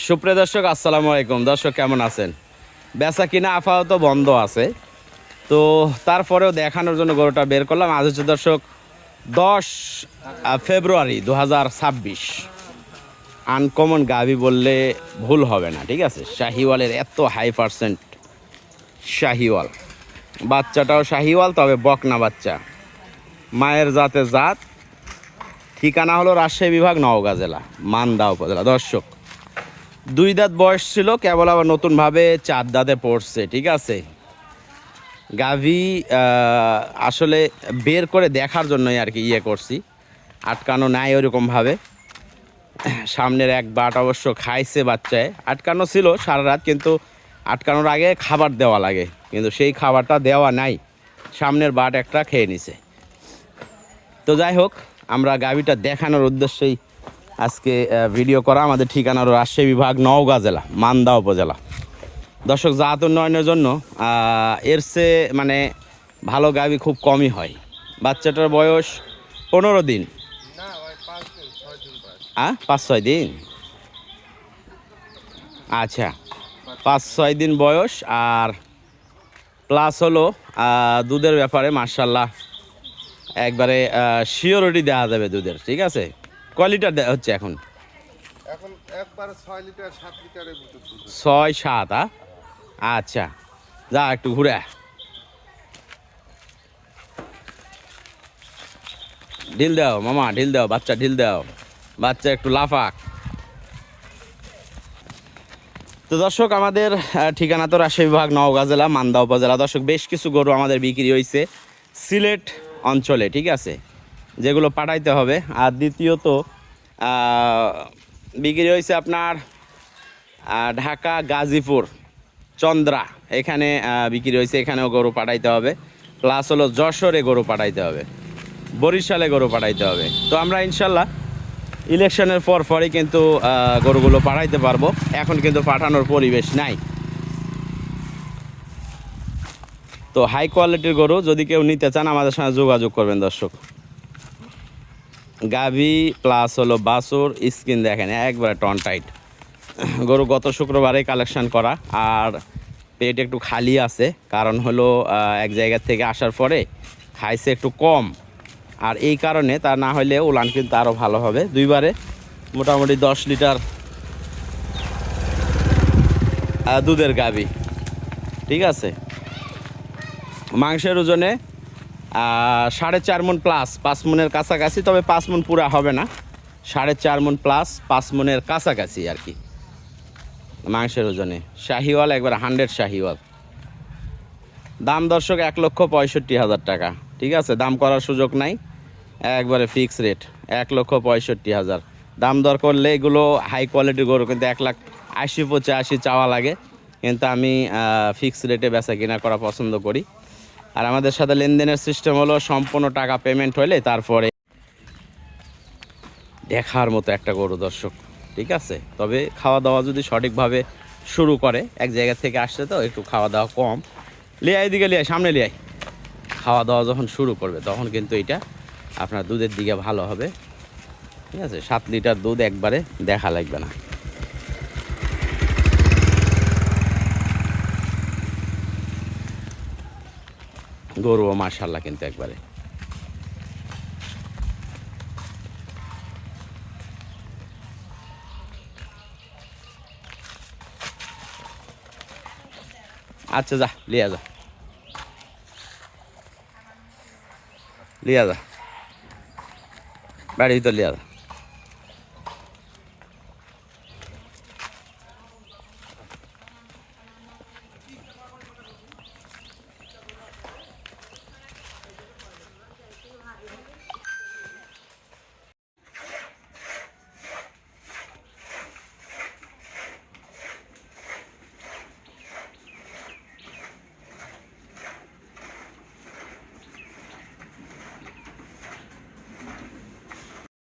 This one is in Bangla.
সুপ্রিয় দর্শক আসসালামু আলাইকুম। দর্শক কেমন আছেন? বেচা কিনা আপাতত বন্ধ আছে, তো তারপরেও দেখানোর জন্য গরুটা বের করলাম। আজ হচ্ছে দর্শক 10 ফেব্রুয়ারি 2026। আনকমন গাভি বললে ভুল হবে না, ঠিক আছে। শাহিওয়ালের এত হাই পার্সেন্ট শাহিওয়াল, বাচ্চাটাও শাহিওয়াল, তবে বকনা বাচ্চা, মায়ের জাতে জাত। ঠিকানা হলো রাজশাহী বিভাগ, নওগাঁ জেলা, মান্দা উপজেলা। দর্শক, 2 দাঁত বয়স ছিল, কেবল আবার নতুনভাবে 4 দাঁতে পড়ছে, ঠিক আছে। গাভি আসলে বের করে দেখার জন্যই আর কি করছি, আটকানো নাই ওরকমভাবে। সামনের এক বাট অবশ্য খাইছে বাচ্চায়, আটকানো ছিল সারা রাত, কিন্তু আটকানোর আগে খাবার দেওয়া লাগে, কিন্তু সেই খাবারটা দেওয়া নাই, সামনের বাট একটা খেয়ে নিছে। তো যাই হোক, আমরা গাভিটা দেখানোর উদ্দেশ্যেই আজকে ভিডিও করা। আমাদের ঠিকানা রাজশাহী বিভাগ, নওগাঁ জেলা, মান্দা উপজেলা। দর্শক, জাত উন্নয়নের জন্য এর চেয়ে মানে ভালো গাভি খুব কমই হয়। বাচ্চাটার বয়স 15 দিন, 5-6 দিন। আচ্ছা, 5-6 দিন বয়স। আর প্লাস হলো দুধের ব্যাপারে মাশাল্লাহ একবারে শিওরিটি দেওয়া যাবে দুধের, ঠিক আছে। কয় লিটার হচ্ছে এখন? একবারে 6 লিটার 7 লিটারের ভিতর দুধ। 6-7। আচ্ছা, যা একটু ঘুরে ঢিল দাও মামা, ঢিল দাও, বাচ্চা ঢিল দাও, বাচ্চা একটু লাফাক। তো দর্শক, আমাদের ঠিকানা তো রাজশাহী বিভাগ, নওগাঁ জেলা, মান্দা উপজেলা। দর্শক, বেশ কিছু গরু আমাদের বিক্রি হয়েছে সিলেট অঞ্চলে, ঠিক আছে, যেগুলো পাঠাইতে হবে। আর দ্বিতীয়ত বিক্রি হয়েছে আপনার ঢাকা, গাজীপুর, চন্দ্রা, এখানে বিক্রি হয়েছে, এখানেও গরু পাঠাইতে হবে। প্লাস হলো যশোরে গরু পাঠাইতে হবে, বরিশালে গরু পাঠাইতে হবে। তো আমরা ইনশাল্লাহ ইলেকশনের পরই কিন্তু গরুগুলো পাঠাইতে পারবো, এখন কিন্তু পাঠানোর পরিবেশ নাই। তো হাই কোয়ালিটির গরু যদি কেউ নিতে চান আমাদের সঙ্গে যোগাযোগ করবেন। দর্শক, গাভি প্লাস হলো বাছুর, স্কিন দেখেন একবারে টন টাইট। গরু গত শুক্রবারে কালেকশন করা, আর পেট একটু খালি আছে, কারণ হলো এক জায়গা থেকে আসার পরে খাইছে একটু কম, আর এই কারণে। তা না হলে উলান কিন্তু আরও ভালো হবে। 2 বারে মোটামুটি 10 লিটার দুধের গাভি, ঠিক আছে। মাংসের ওজনে 4.5 মণ প্লাস, 5 মণের কাছাকাছি, তবে 5 মণ পুরা হবে না, 4.5 মণ প্লাস 5 মণের কাছাকাছি আর কি মাংসের ওজনে। শাহিওয়াল, একবার 100 শাহিওয়াল। দাম দর্শক 1,65,000 টাকা, ঠিক আছে। দাম করার সুযোগ নাই, একবারে ফিক্স রেট 1,65,000। দাম দর করলে এগুলো হাই কোয়ালিটির গরু কিন্তু 1,80,85 চাওয়া লাগে, কিন্তু আমি ফিক্স রেটে বেচা কিনা করা পছন্দ করি। আর আমাদের সাথে লেনদেনের সিস্টেম হলো সম্পূর্ণ টাকা পেমেন্ট হলে তারপরে দেখার মতো একটা গরু দর্শক, ঠিক আছে। তবে খাওয়া দাওয়া যদি সঠিকভাবে শুরু করে, এক জায়গা থেকে আসছে তো একটু খাওয়া দাওয়া কম, লিয়াই দিকে লিয়াই, সামনে লিয়াই, খাওয়া দাওয়া যখন শুরু করবে তখন কিন্তু এটা আপনার দুধের দিকে ভালো হবে, ঠিক আছে। 7 লিটার দুধ একবারে দেখা লাগবে না। গরুও মাশাআল্লাহ কিন্তু একবারে। আচ্ছা, যা লিয়া যা, লিয়া যা, বাড়ির ভিতর লিয়া যা।